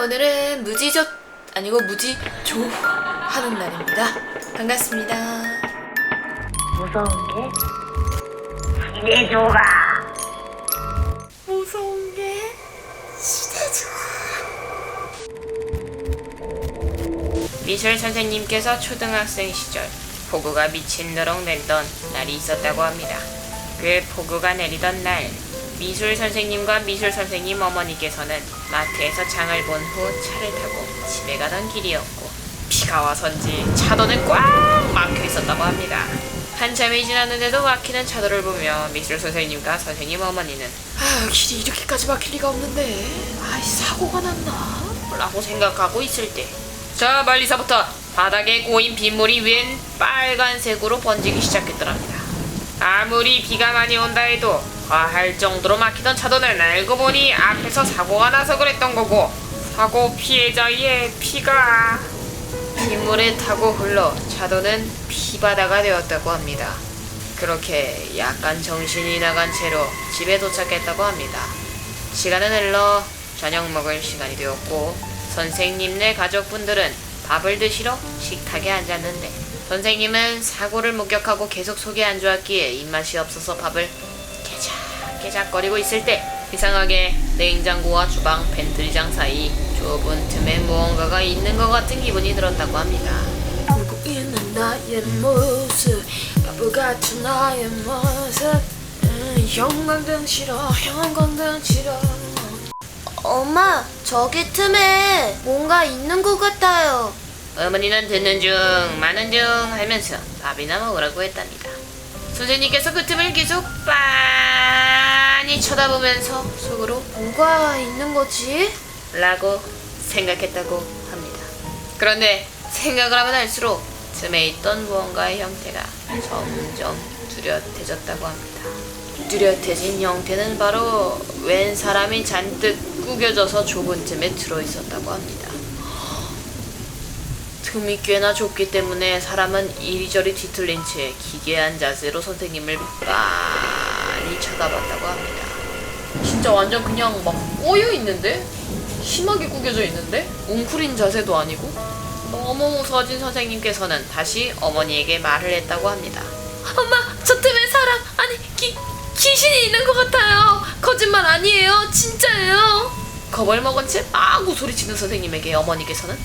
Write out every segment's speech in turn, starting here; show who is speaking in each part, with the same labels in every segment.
Speaker 1: 오늘은 무지조 아니고 무지조 하는 날입니다. 반갑습니다.
Speaker 2: 무서운 게 시대조가.
Speaker 1: 무서운 게 시대조.
Speaker 3: 미술 선생님께서 초등학생 시절 폭우가 미친도록 내리던 날이 있었다고 합니다. 그 폭우가 내리던 날 미술 선생님과 미술 선생님 어머니께서는 마트에서 장을 본 후 차를 타고 집에 가던 길이었고 비가 와서인지 차도는 꽉 막혀 있었다고 합니다. 한참이 지났는데도 막히는 차도를 보며 미술 선생님과 선생님 어머니는
Speaker 1: 길이 이렇게까지 막힐 리가 없는데 사고가 났나?
Speaker 3: 라고 생각하고 있을 때 저 멀리서부터 바닥에 고인 빗물이 웬 빨간색으로 번지기 시작했더랍니다. 아무리 비가 많이 온다 해도 과할 정도로 막히던 차도는 알고 보니 앞에서 사고가 나서 그랬던 거고, 사고 피해자의 피가 빗물에 타고 흘러 차도는 피바다가 되었다고 합니다. 그렇게 약간 정신이 나간 채로 집에 도착했다고 합니다. 시간은 흘러 저녁 먹을 시간이 되었고 선생님네 가족분들은 밥을 드시러 식탁에 앉았는데 선생님은 사고를 목격하고 계속 속이 안 좋았기에 입맛이 없어서 밥을 깨작깨작거리고 있을 때 이상하게 냉장고와 주방 팬트리장 사이 좁은 틈에 무언가가 있는 것 같은 기분이 들었다고 합니다.
Speaker 1: 울고 있는 나의 모습, 바보 같은 나의 모습. 형광등 싫어, 형광등 싫어.
Speaker 4: 엄마, 저기 틈에 뭔가 있는 것 같아요.
Speaker 3: 어머니는 듣는 중 마는 중 하면서 밥이나 먹으라고 했답니다. 선생님께서 그 틈을 계속 빤히 쳐다보면서 속으로
Speaker 4: 뭐가 있는 거지?
Speaker 3: 라고 생각했다고 합니다. 그런데 생각을 하면 할수록 틈에 있던 무언가의 형태가 점점 뚜렷해졌다고 합니다. 뚜렷해진 형태는 바로 웬 사람이 잔뜩 구겨져서 좁은 틈에 들어있었다고 합니다. 틈이 꽤나 좁기 때문에 사람은 이리저리 뒤틀린 채 기괴한 자세로 선생님을 빤히 쳐다봤다고 합니다.
Speaker 1: 진짜 완전 그냥 막 꼬여있는데? 심하게 구겨져 있는데? 웅크린 자세도 아니고?
Speaker 3: 너무 무서워진 선생님께서는 다시 어머니에게 말을 했다고 합니다.
Speaker 1: 엄마, 저 틈에 사람, 아니 귀신이 있는 것 같아요. 거짓말 아니에요, 진짜예요.
Speaker 3: 겁을 먹은 채 마구 소리치는 선생님에게 어머니께서는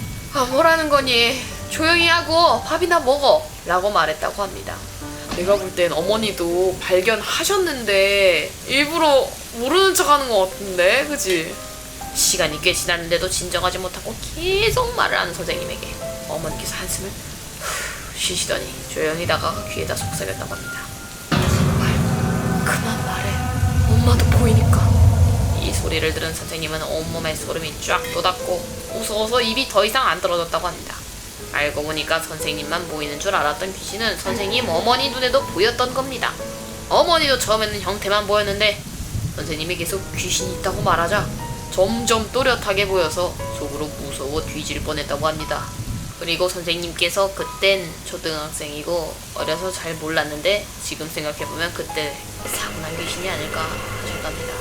Speaker 1: 뭐라는 거니? 조용히 하고 밥이나 먹어 라고 말했다고 합니다.
Speaker 5: 내가 볼 땐 어머니도 발견하셨는데 일부러 모르는 척 하는 것 같은데, 그치?
Speaker 3: 시간이 꽤 지났는데도 진정하지 못하고 계속 말을 하는 선생님에게 어머니께서 한숨을 쉬시더니 조용히 다가가 귀에다 속삭였다고 합니다.
Speaker 1: 그만 말해. 엄마도 보이니까.
Speaker 3: 이 소리를 들은 선생님은 온몸에 소름이 쫙 돋았고 무서워서 입이 더 이상 안 떨어졌다고 합니다. 알고 보니까 선생님만 보이는 줄 알았던 귀신은 선생님 어머니 눈에도 보였던 겁니다. 어머니도 처음에는 형태만 보였는데 선생님이 계속 귀신이 있다고 말하자 점점 또렷하게 보여서 속으로 무서워 뒤질 뻔했다고 합니다. 그리고 선생님께서 그땐 초등학생이고 어려서 잘 몰랐는데 지금 생각해보면 그때 사고난 귀신이 아닐까 하셨답니다.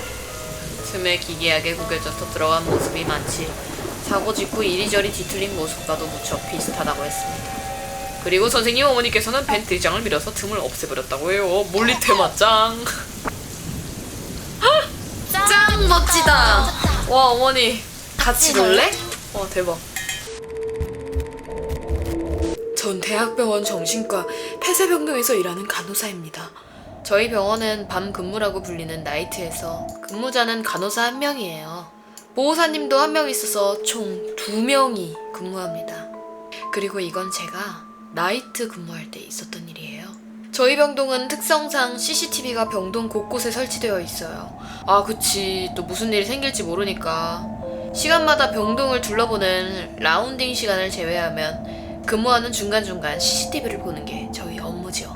Speaker 3: 틈에 기괴하게 구겨져서 들어간 모습이 마치 사고 직후 이리저리 뒤틀린 모습과도 무척 비슷하다고 했습니다.
Speaker 5: 그리고 선생님 어머니께서는 팬트리장을 밀어서 틈을 없애버렸다고 해요. 몰리테마 짱!
Speaker 1: 짱 멋지다.
Speaker 5: 와, 어머니 같이 놀래? 와, 대박.
Speaker 1: 전 대학병원 정신과 폐쇄병동에서 일하는 간호사입니다. 저희 병원은 밤 근무라고 불리는 나이트에서 근무자는 간호사 1명이에요. 보호사님도 1명 있어서 총 2명이 근무합니다. 그리고 이건 제가 나이트 근무할 때 있었던 일이에요. 저희 병동은 특성상 CCTV가 병동 곳곳에 설치되어 있어요. 그치, 또 무슨 일이 생길지 모르니까. 시간마다 병동을 둘러보는 라운딩 시간을 제외하면 근무하는 중간중간 CCTV를 보는 게 저희 업무죠.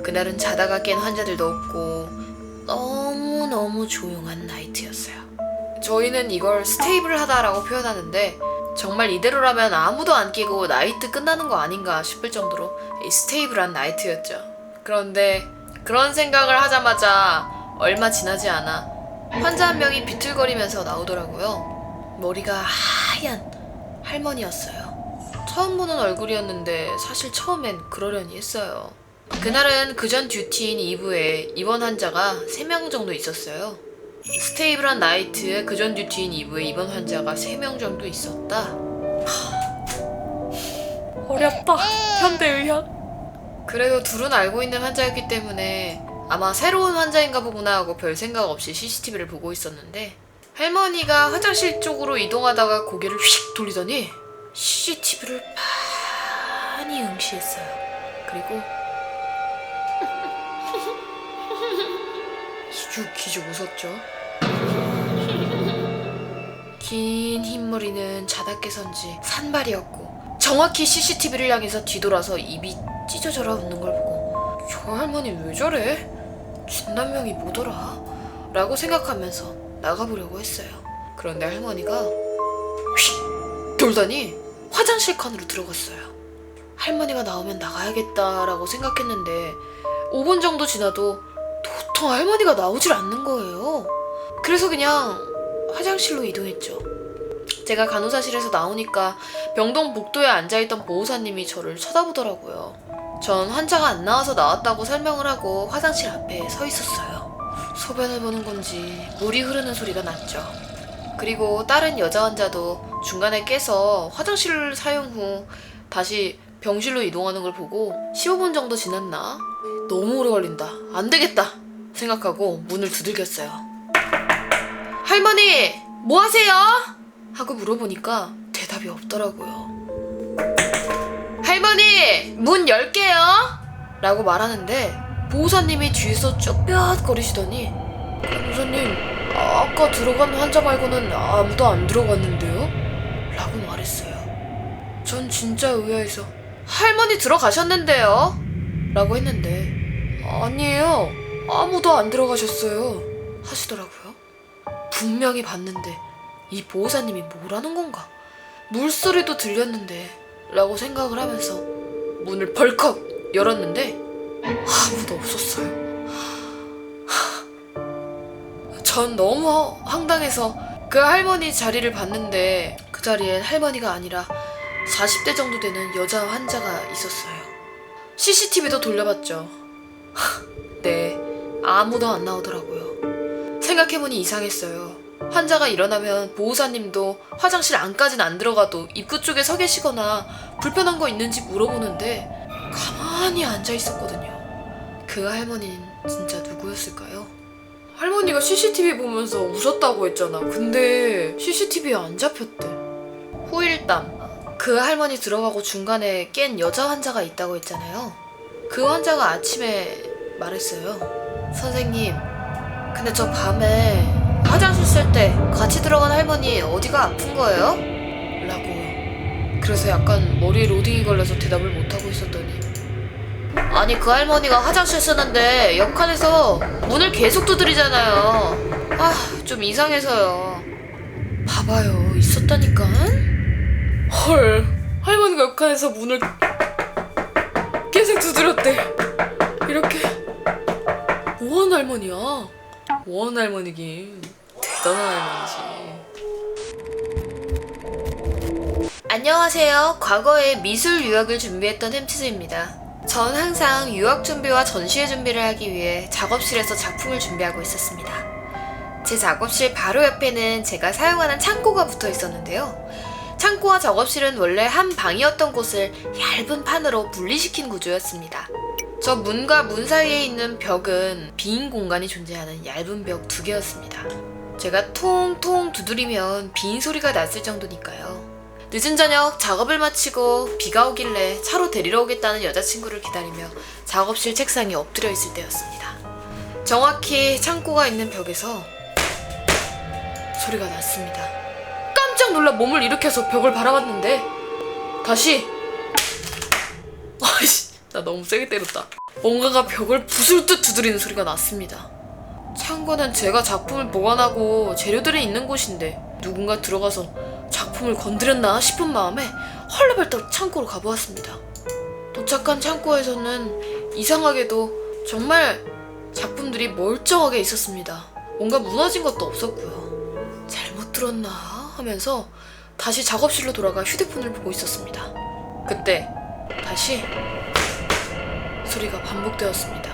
Speaker 1: 그날은 자다가 깬 환자들도 없고 너무너무 조용한 나이트였어요. 저희는 이걸 스테이블 하다라고 표현하는데 정말 이대로라면 아무도 안 깨고 나이트 끝나는 거 아닌가 싶을 정도로 스테이블한 나이트였죠. 그런데 그런 생각을 하자마자 얼마 지나지 않아 환자 한 명이 비틀거리면서 나오더라고요. 머리가 하얀 할머니였어요. 처음 보는 얼굴이었는데 사실 처음엔 그러려니 했어요. 그날은 그전 듀티인 2부에 입원 환자가 3명 정도 있었어요. 스테이블한 나이트에 그전 듀티인 2부에 입원 환자가 3명 정도 있었다.
Speaker 5: 어렵다. 현대의학.
Speaker 1: 그래도 둘은 알고 있는 환자였기 때문에 아마 새로운 환자인가 보구나 하고 별 생각 없이 CCTV를 보고 있었는데, 할머니가 화장실 쪽으로 이동하다가 고개를 휙 돌리더니 CCTV를 많이 응시했어요. 그리고 기죽기죽 웃었죠. 긴 흰머리는 자다깨선지 산발이었고 정확히 CCTV를 향해서 뒤돌아서 입이 찢어져라 웃는 걸 보고 저 할머니 왜 저래? 진단명이 뭐더라? 라고 생각하면서 나가보려고 했어요. 그런데 할머니가 휙 돌더니 화장실 칸으로 들어갔어요. 할머니가 나오면 나가야겠다라고 생각했는데 5분 정도 지나도 도통 할머니가 나오질 않는 거예요. 그래서 그냥 화장실로 이동했죠. 제가 간호사실에서 나오니까 병동 복도에 앉아있던 보호사님이 저를 쳐다보더라고요. 전 환자가 안 나와서 나왔다고 설명을 하고 화장실 앞에 서 있었어요. 소변을 보는 건지 물이 흐르는 소리가 났죠. 그리고 다른 여자 환자도 중간에 깨서 화장실 사용 후 다시 병실로 이동하는 걸 보고 15분 정도 지났나? 너무 오래 걸린다. 안 되겠다 생각하고 문을 두들겼어요. 할머니 뭐 하세요? 하고 물어보니까 대답이 없더라고요. 할머니 문 열게요 라고 말하는데 보호사님이 뒤에서 쭈뼛거리시더니 간호사님 아까 들어간 환자 말고는 아무도 안 들어갔는데요? 라고 말했어요. 전 진짜 의아해서 할머니 들어가셨는데요? 라고 했는데 아니에요 아무도 안 들어가셨어요 하시더라고요. 분명히 봤는데 이 보호사님이 뭐라는 건가? 물소리도 들렸는데 라고 생각을 하면서 문을 벌컥 열었는데 아무도 없었어요. 전 너무 황당해서 그 할머니 자리를 봤는데 그 자리엔 할머니가 아니라 40대 정도 되는 여자 환자가 있었어요. CCTV도 돌려봤죠. 네, 아무도 안 나오더라고요. 생각해보니 이상했어요. 환자가 일어나면 보호사님도 화장실 안까진 안 들어가도 입구 쪽에 서 계시거나 불편한 거 있는지 물어보는데 가만히 앉아 있었거든요. 그 할머니는 진짜 누구였을까요? 할머니가 CCTV 보면서 웃었다고 했잖아. 근데 CCTV에 안 잡혔대. 후일담. 그 할머니 들어가고 중간에 깬 여자 환자가 있다고 했잖아요. 그 환자가 아침에 말했어요. 선생님, 근데 저 밤에 화장실 쓸 때 같이 들어간 할머니 어디가 아픈 거예요? 라고요. 그래서 약간 머리에 로딩이 걸려서 대답을 못하고 있었더니 아니 그 할머니가 화장실 쓰는데 옆칸에서 문을 계속 두드리잖아요. 아, 좀 이상해서요. 봐봐요, 있었다니까. 헐, 할머니가 옆칸에서 문을 계속 두드렸대. 이렇게 뭐하는 할머니야? 뭐하는 할머니긴 대단한 할머니지. 안녕하세요. 과거에 미술 유학을 준비했던 햄치즈입니다. 전 항상 유학 준비와 전시회 준비를 하기 위해 작업실에서 작품을 준비하고 있었습니다. 제 작업실 바로 옆에는 제가 사용하는 창고가 붙어 있었는데요. 창고와 작업실은 원래 한 방이었던 곳을 얇은 판으로 분리시킨 구조였습니다. 저 문과 문 사이에 있는 벽은 빈 공간이 존재하는 얇은 벽 2개였습니다. 제가 통통 두드리면 빈 소리가 났을 정도니까요. 늦은 저녁 작업을 마치고 비가 오길래 차로 데리러 오겠다는 여자친구를 기다리며 작업실 책상에 엎드려 있을 때였습니다. 정확히 창고가 있는 벽에서 소리가 났습니다. 깜짝 놀라 몸을 일으켜서 벽을 바라봤는데 다시 아이씨, 나 너무 세게 때렸다. 뭔가가 벽을 부술듯 두드리는 소리가 났습니다. 창고는 제가 작품을 보관하고 재료들이 있는 곳인데 누군가 들어가서 작품을 건드렸나 싶은 마음에 헐레벌떡 창고로 가보았습니다. 도착한 창고에서는 이상하게도 정말 작품들이 멀쩡하게 있었습니다. 뭔가 무너진 것도 없었고요. 잘못 들었나 하면서 다시 작업실로 돌아가 휴대폰을 보고 있었습니다. 그때 다시 소리가 반복되었습니다.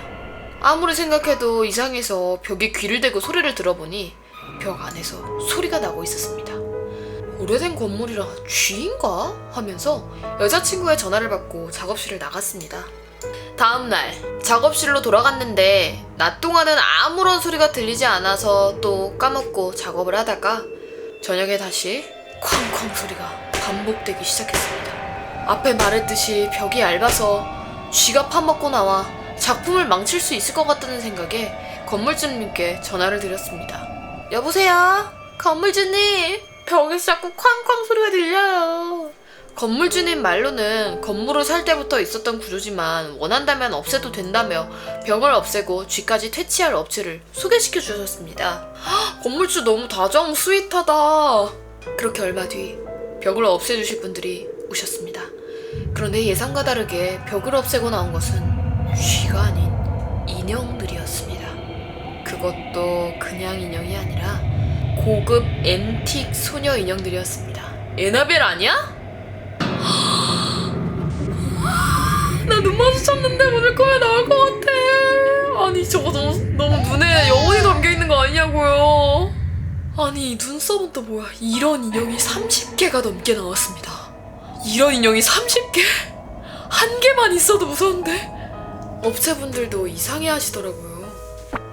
Speaker 1: 아무리 생각해도 이상해서 벽에 귀를 대고 소리를 들어보니 벽 안에서 소리가 나고 있었습니다. 오래된 건물이라 쥐인가? 하면서 여자친구의 전화를 받고 작업실을 나갔습니다. 다음날 작업실로 돌아갔는데 낮 동안은 아무런 소리가 들리지 않아서 또 까먹고 작업을 하다가 저녁에 다시 쾅쾅 소리가 반복되기 시작했습니다. 앞에 말했듯이 벽이 얇아서 쥐가 파먹고 나와 작품을 망칠 수 있을 것 같다는 생각에 건물주님께 전화를 드렸습니다. 여보세요? 건물주님, 벽에서 자꾸 쾅쾅 소리가 들려요. 건물주님 말로는 건물을 살 때부터 있었던 구조지만 원한다면 없애도 된다며 벽을 없애고 쥐까지 퇴치할 업체를 소개시켜 주셨습니다. 건물주 너무 다정 스윗하다. 그렇게 얼마 뒤 벽을 없애주실 분들이 오셨습니다. 그런데 예상과 다르게 벽을 없애고 나온 것은 쥐가 아닌 인형들이었습니다. 그것도 그냥 인형이 아니라 고급 앤틱 소녀 인형들이었습니다. 에나벨 아니야? 나 눈 마주쳤는데 오늘 거에 나올 것 같아. 아니 저거 너무 눈에 영혼이 담겨있는 거 아니냐고요. 아니 이 눈썹은 또 뭐야. 이런 인형이 30개가 넘게 나왔습니다. 이런 인형이 30개? 한 개만 있어도 무서운데? 업체분들도 이상해 하시더라고요.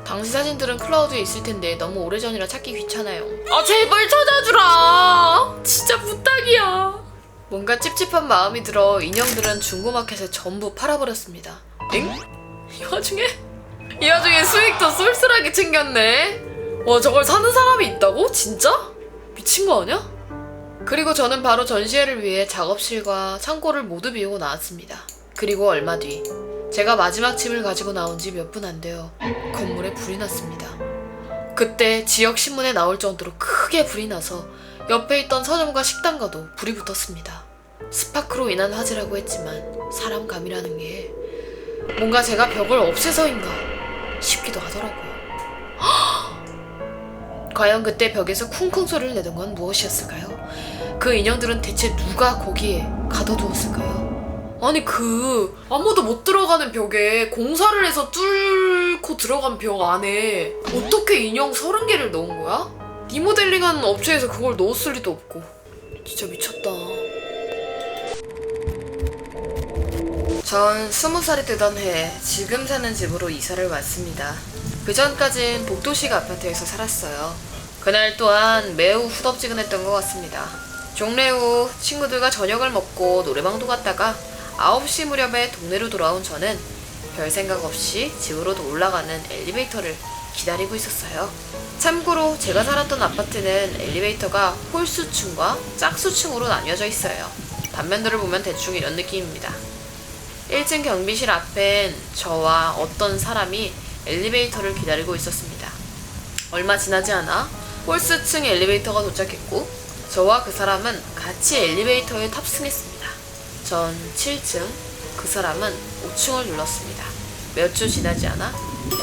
Speaker 1: 당시 사진들은 클라우드에 있을 텐데 너무 오래전이라 찾기 귀찮아요. 아 제발 찾아주라. 진짜 부탁이야. 뭔가 찝찝한 마음이 들어 인형들은 중고마켓에 전부 팔아버렸습니다. 엥? 이 와중에 수익도 쏠쏠하게 챙겼네. 와 저걸 사는 사람이 있다고? 진짜? 미친 거 아니야? 그리고 저는 바로 전시회를 위해 작업실과 창고를 모두 비우고 나왔습니다. 그리고 얼마 뒤 제가 마지막 짐을 가지고 나온 지 몇 분 안 되어 건물에 불이 났습니다. 그때 지역 신문에 나올 정도로 크게 불이 나서 옆에 있던 서점과 식당과도 불이 붙었습니다. 스파크로 인한 화재라고 했지만 사람 감이라는 게 뭔가 제가 벽을 없애서인가 싶기도 하더라고요. 과연 그때 벽에서 쿵쿵 소리를 내던 건 무엇이었을까요? 그 인형들은 대체 누가 거기에 가둬두었을까요? 아니 아무도 못 들어가는 벽에 공사를 해서 뚫고 들어간 벽 안에 어떻게 인형 30개를 넣은 거야? 리모델링하는 업체에서 그걸 넣었을 리도 없고. 진짜 미쳤다. 전 20살이 되던 해 지금 사는 집으로 이사를 왔습니다. 그 전까진 복도식 아파트에서 살았어요. 그날 또한 매우 후덥지근했던 것 같습니다. 종례 후 친구들과 저녁을 먹고 노래방도 갔다가 9시 무렵에 동네로 돌아온 저는 별 생각 없이 집으로 올라가는 엘리베이터를 기다리고 있었어요. 참고로 제가 살았던 아파트는 엘리베이터가 홀수층과 짝수층으로 나뉘어져 있어요. 단면들을 보면 대충 이런 느낌입니다. 1층 경비실 앞엔 저와 어떤 사람이 엘리베이터를 기다리고 있었습니다. 얼마 지나지 않아 홀수층 엘리베이터가 도착했고 저와 그 사람은 같이 엘리베이터에 탑승했습니다. 전 7층, 그 사람은 5층을 눌렀습니다. 몇 주 지나지 않아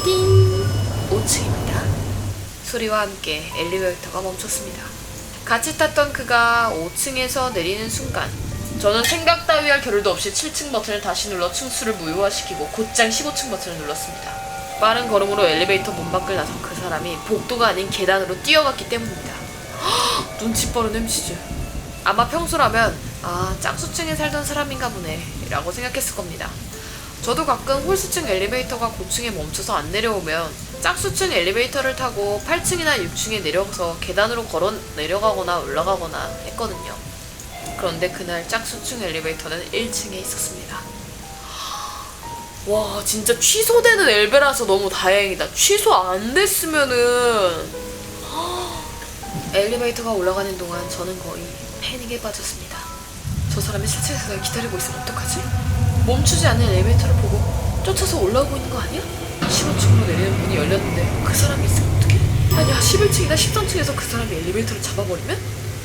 Speaker 1: 띵! 5층입니다. 소리와 함께 엘리베이터가 멈췄습니다. 같이 탔던 그가 5층에서 내리는 순간 저는 생각 따위 할 겨를도 없이 7층 버튼을 다시 눌러 층수를 무효화시키고 곧장 15층 버튼을 눌렀습니다. 빠른 걸음으로 엘리베이터 문 밖을 나선 그 사람이 복도가 아닌 계단으로 뛰어갔기 때문입니다. 눈치 빠른 MC즈. 아마 평소라면 짝수층에 살던 사람인가 보네 라고 생각했을 겁니다. 저도 가끔 홀수층 엘리베이터가 고층에 멈춰서 안 내려오면 짝수층 엘리베이터를 타고 8층이나 6층에 내려서 계단으로 걸어 내려가거나 올라가거나 했거든요. 그런데 그날 짝수층 엘리베이터는 1층에 있었습니다. 와 진짜 취소되는 엘베라서 너무 다행이다. 취소 안 됐으면은 엘리베이터가 올라가는 동안 저는 거의 패닉에 빠졌습니다. 저 사람이 7층에서 날 기다리고 있으면 어떡하지? 멈추지 않는 엘리베이터를 보고 쫓아서 올라오고 있는 거 아니야? 15층으로 내리는 문이 열렸는데 그 사람이 있으면 어떡해? 아니야 11층이나 13층에서 그 사람이 엘리베이터를 잡아버리면?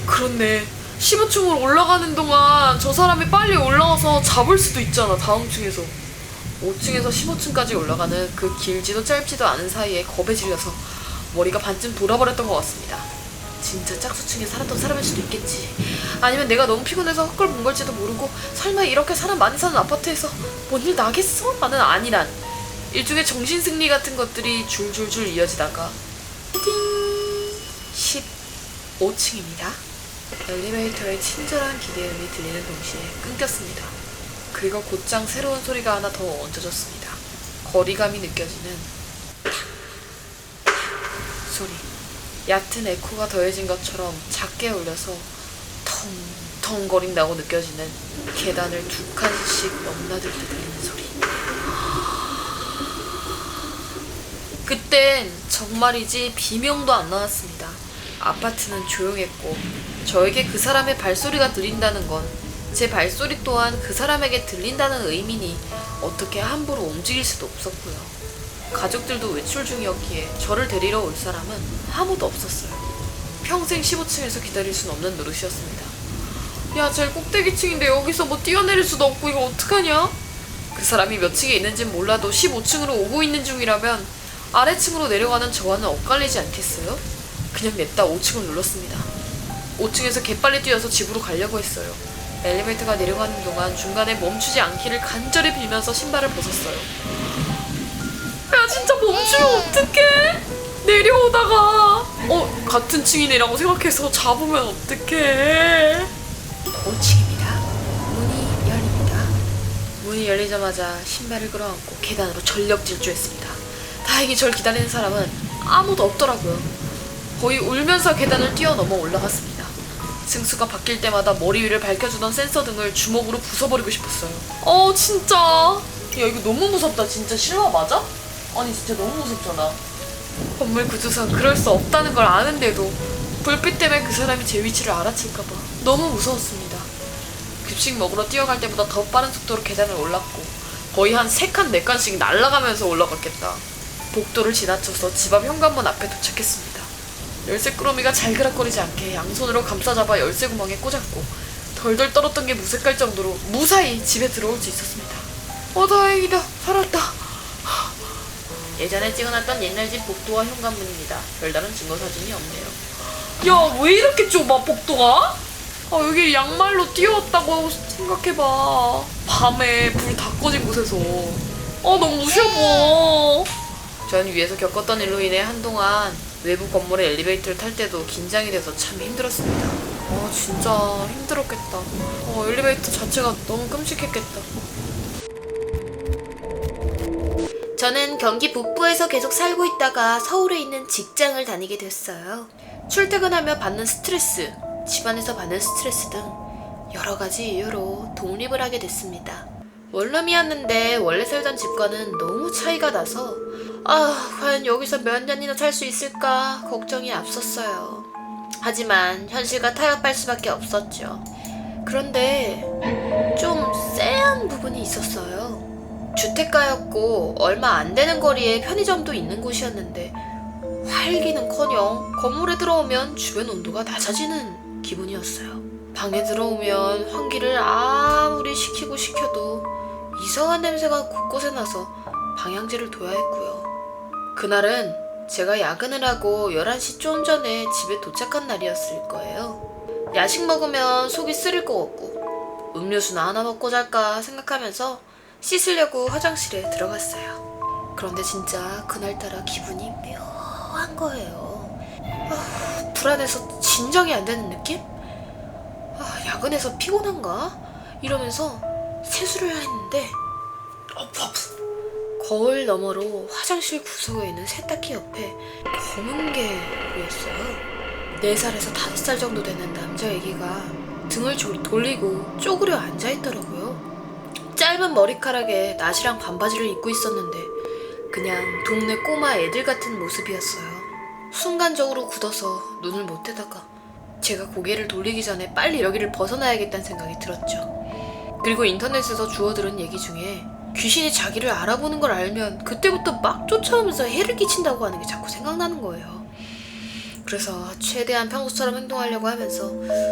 Speaker 1: 그렇네. 15층으로 올라가는 동안 저 사람이 빨리 올라와서 잡을 수도 있잖아. 다음 층에서 5층에서 15층까지 올라가는 그 길지도 짧지도 않은 사이에 겁에 질려서 머리가 반쯤 돌아버렸던 것 같습니다. 진짜 짝수층에 살았던 사람일 수도 있겠지. 아니면 내가 너무 피곤해서 헛걸 본 걸지도 모르고 설마 이렇게 사람 많이 사는 아파트에서 뭔 일 나겠어? 라는 아니란 일종의 정신승리 같은 것들이 줄줄줄 이어지다가 띵! 15층입니다. 엘리베이터의 친절한 기대음이 들리는 동시에 끊겼습니다. 그리고 곧장 새로운 소리가 하나 더 얹어졌습니다. 거리감이 느껴지는 소리. 얕은 에코가 더해진 것처럼 작게 울려서 텅텅 거린다고 느껴지는 계단을 2칸씩 넘나들 때 들리는 소리. 그땐 정말이지 비명도 안 나왔습니다. 아파트는 조용했고 저에게 그 사람의 발소리가 들린다는 건 제 발소리 또한 그 사람에게 들린다는 의미니 어떻게 함부로 움직일 수도 없었고요. 가족들도 외출 중이었기에 저를 데리러 올 사람은 아무도 없었어요. 평생 15층에서 기다릴 순 없는 노릇이었습니다. 야, 제일 꼭대기층인데 여기서 뭐 뛰어내릴 수도 없고 이거 어떡하냐? 그 사람이 몇 층에 있는진 몰라도 15층으로 오고 있는 중이라면 아래층으로 내려가는 저와는 엇갈리지 않겠어요? 그냥 냅다 5층을 눌렀습니다. 5층에서 개빨리 뛰어서 집으로 가려고 했어요. 엘리베이터가 내려가는 동안 중간에 멈추지 않기를 간절히 빌면서 신발을 벗었어요. 야, 진짜 멈추면 어떡해? 내려오다가 같은 층이네라고 생각해서 잡으면 어떡해? 5층입니다. 문이 열립니다. 문이 열리자마자 신발을 끌어안고 계단으로 전력 질주했습니다. 다행히 절 기다리는 사람은 아무도 없더라고요. 거의 울면서 계단을 뛰어넘어 올라갔습니다. 층수가 바뀔 때마다 머리 위를 밝혀주던 센서 등을 주먹으로 부숴버리고 싶었어요. 진짜. 야, 이거 너무 무섭다. 진짜 실화 맞아? 아니, 진짜 너무 무섭잖아. 건물 구조상 그럴 수 없다는 걸 아는데도 불빛 때문에 그 사람이 제 위치를 알아챌까봐 너무 무서웠습니다. 급식 먹으러 뛰어갈 때보다 더 빠른 속도로 계단을 올랐고 거의 한 3칸, 4칸씩 날아가면서 올라갔겠다. 복도를 지나쳐서 집 앞 현관문 앞에 도착했습니다. 열쇠 꾸러미가 잘그락거리지 않게 양손으로 감싸잡아 열쇠 구멍에 꽂았고 덜덜 떨었던 게 무색할 정도로 무사히 집에 들어올 수 있었습니다. 다행이다. 살았다. 예전에 찍어놨던 옛날 집 복도와 현관문입니다. 별다른 증거사진이 없네요. 야, 왜 이렇게 좁아 복도가? 여기 양말로 뛰어왔다고 생각해봐. 밤에 불 다 꺼진 곳에서. 너무 무시해봐. 전 위에서 겪었던 일로 인해 한동안 외부 건물의 엘리베이터를 탈 때도 긴장이 돼서 참 힘들었습니다. 진짜 힘들었겠다. 엘리베이터 자체가 너무 끔찍했겠다.
Speaker 4: 저는 경기 북부에서 계속 살고 있다가 서울에 있는 직장을 다니게 됐어요.
Speaker 1: 출퇴근하며 받는 스트레스, 집안에서 받는 스트레스 등 여러 가지 이유로 독립을 하게 됐습니다. 원룸이었는데 원래 살던 집과는 너무 차이가 나서 과연 여기서 몇 년이나 살 수 있을까 걱정이 앞섰어요. 하지만 현실과 타협할 수밖에 없었죠. 그런데 좀 쎄한 부분이 있었어요. 주택가였고 얼마 안 되는 거리에 편의점도 있는 곳이었는데 활기는커녕 건물에 들어오면 주변 온도가 낮아지는 기분이었어요. 방에 들어오면 환기를 아무리 시켜도 이상한 냄새가 곳곳에 나서 방향제를 둬야 했고요. 그날은 제가 야근을 하고 11시 좀 전에 집에 도착한 날이었을 거예요. 야식 먹으면 속이 쓰릴 것 같고 음료수나 하나 먹고 잘까 생각하면서 씻으려고 화장실에 들어갔어요. 그런데 진짜 그날따라 기분이 묘한 거예요. 불안해서 진정이 안 되는 느낌? 야근해서 피곤한가? 이러면서 세수를 했는데 거울 너머로 화장실 구석에 있는 세탁기 옆에 검은 게 보였어요. 4살에서 5살 정도 되는 남자애기가 등을 돌리고 쪼그려 앉아있더라고요. 짧은 머리카락에 나시랑 반바지를 입고 있었는데 그냥 동네 꼬마 애들 같은 모습이었어요. 순간적으로 굳어서 눈을 못 뜨다가 제가 고개를 돌리기 전에 빨리 여기를 벗어나야겠다는 생각이 들었죠. 그리고 인터넷에서 주워들은 얘기 중에 귀신이 자기를 알아보는 걸 알면 그때부터 막 쫓아오면서 해를 끼친다고 하는 게 자꾸 생각나는 거예요. 그래서 최대한 평소처럼 행동하려고 하면서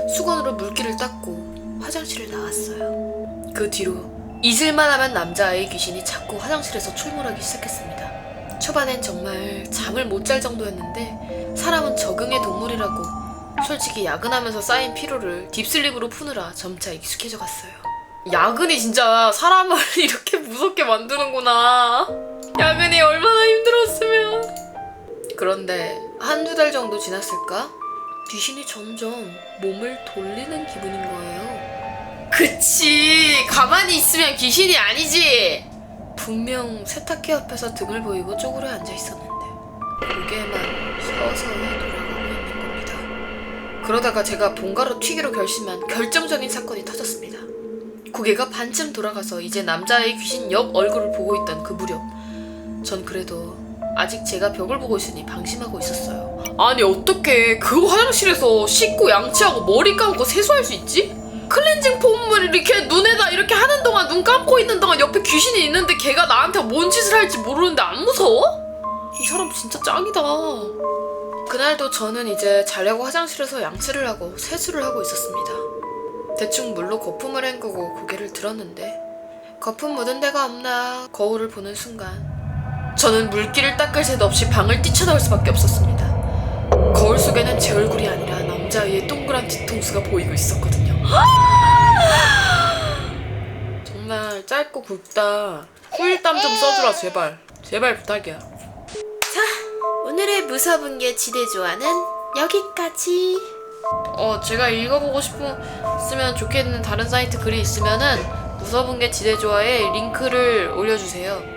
Speaker 1: 수건으로 물기를 닦고 화장실을 나왔어요. 그 뒤로 잊을만 하면 남자아이 귀신이 자꾸 화장실에서 출몰하기 시작했습니다. 초반엔 정말 잠을 못 잘 정도였는데 사람은 적응의 동물이라고 솔직히 야근하면서 쌓인 피로를 딥슬립으로 푸느라 점차 익숙해져 갔어요.
Speaker 5: 야근이 진짜 사람을 이렇게 무섭게 만드는구나. 야근이 얼마나 힘들었으면.
Speaker 1: 그런데 한두 달 정도 지났을까? 귀신이 점점 몸을 돌리는 기분인 거예요.
Speaker 5: 그치. 가만히 있으면 귀신이 아니지.
Speaker 1: 분명 세탁기 앞에서 등을 보이고 쪼그려 앉아 있었는데 고개만 서서히 돌아가고 있는 겁니다. 그러다가 제가 본가로 튀기로 결심한 결정적인 사건이 터졌습니다. 고개가 반쯤 돌아가서 이제 남자의 귀신 옆 얼굴을 보고 있던 그 무렵 전 그래도 아직 제가 벽을 보고 있으니 방심하고 있었어요.
Speaker 5: 아니 어떻게 그 화장실에서 씻고 양치하고 머리 감고 세수할 수 있지? 클렌징 폼을 이렇게 눈에다 이렇게 하는 동안 눈 감고 있는 동안 옆에 귀신이 있는데 걔가 나한테 뭔 짓을 할지 모르는데 안 무서워? 이 사람 진짜 짱이다.
Speaker 1: 그날도 저는 이제 자려고 화장실에서 양치를 하고 세수를 하고 있었습니다. 대충 물로 거품을 헹구고 고개를 들었는데 거품 묻은 데가 없나 거울을 보는 순간 저는 물기를 닦을 새도 없이 방을 뛰쳐나올 수밖에 없었습니다. 거울 속에는 제 얼굴이 아니라 남자아이의 동그란 뒤통수가 보이고 있었거든요.
Speaker 5: 정말 짧고 굵다. 후일담 좀 써주라 제발. 제발 부탁이야.
Speaker 4: 오늘의 무서운 게 지대조화는 여기까지.
Speaker 1: 제가 읽어보고 싶으면 좋겠는 다른 사이트 글이 있으면은 무서운 게 지대조화에 링크를 올려주세요.